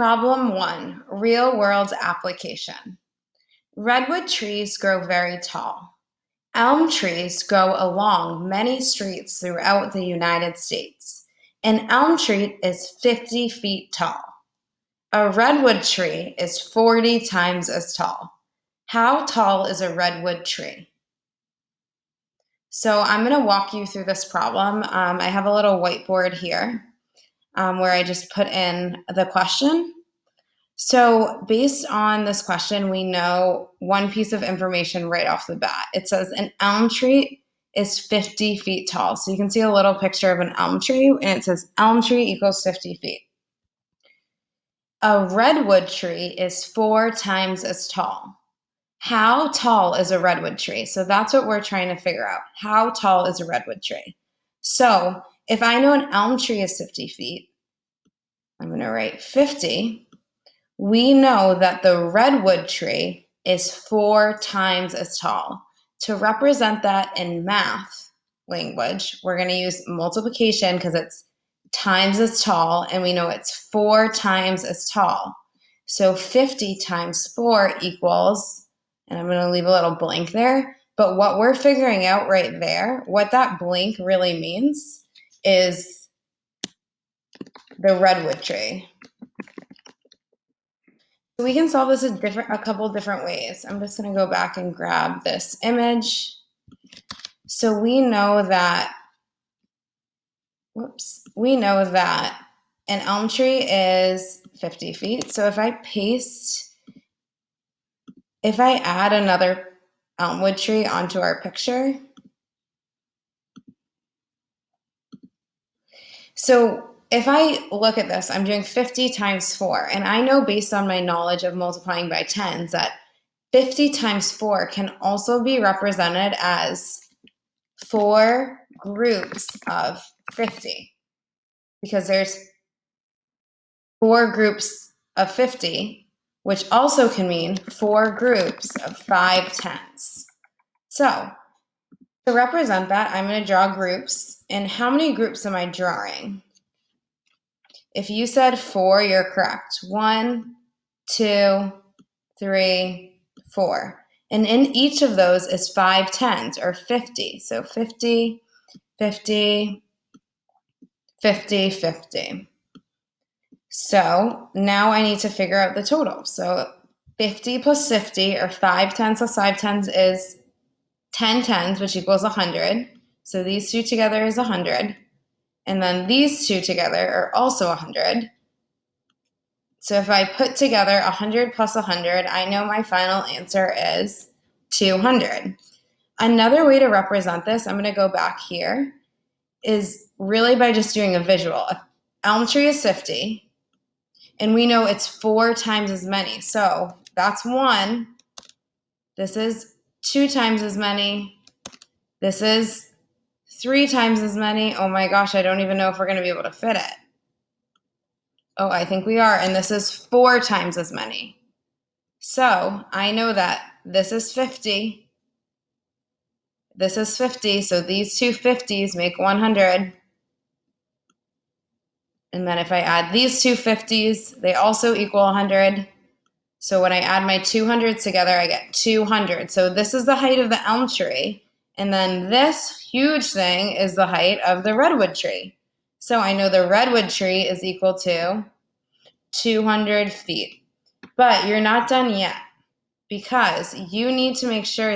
Problem 1, real-world application. Redwood trees grow very tall. Elm trees grow along many streets throughout the United States. An elm tree is 50 feet tall. A redwood tree is 40 times as tall. How tall is a redwood tree? So I'm going to walk you through this problem. I have a little whiteboard here where I just put in the question. So based on this question, we know one piece of information right off the bat. It says an elm tree is 50 feet tall. So you can see a little picture of an elm tree, and it says elm tree equals 50 feet. A redwood tree is 4 times as tall. How tall is a redwood tree? So that's what we're trying to figure out. How tall is a redwood tree? So if I know an elm tree is 50 feet, I'm going to write 50. We know that the redwood tree is 4 times as tall. To represent that in math language, we're going to use multiplication because it's times as tall, and we know it's 4 times as tall. So 50 times 4 equals, and I'm going to leave a little blank there, but what we're figuring out right there, what that blank really means is the redwood tree. So we can solve this a couple different ways. I'm just going to go back and grab this image. So we know that an elm tree is 50 feet. So if I add another elmwood tree onto our picture. So if I look at this, I'm doing 50 times 4, and I know based on my knowledge of multiplying by tens that 50 times 4 can also be represented as 4 groups of 50, because there's 4 groups of 50, which also can mean 4 groups of 5 tens. So to represent that, I'm going to draw groups. And how many groups am I drawing? If you said 4, you're correct. 1, 2, 3, 4. And in each of those is 5 tens, or 50. So 50, 50, 50, 50. So now I need to figure out the total. So 50 plus 50, or 5 tens plus 5 tens, is 10 tens, which equals 100. So these two together is 100. And then these two together are also 100. So if I put together 100 plus 100, I know my final answer is 200. Another way to represent this, I'm going to go back here, is really by just doing a visual. An elm tree is 50, and we know it's 4 times as many. So that's 1. This is 2 times as many. This is 3 times as many. Oh my gosh, I don't even know if we're going to be able to fit it. Oh, I think we are. And this is 4 times as many. So I know that this is 50. This is 50. So these two 50s make 100. And then if I add these two 50s, they also equal 100. So when I add my 200s together, I get 200. So this is the height of the elm tree. And then this huge thing is the height of the redwood tree. So I know the redwood tree is equal to 200 feet. But you're not done yet, because you need to make sure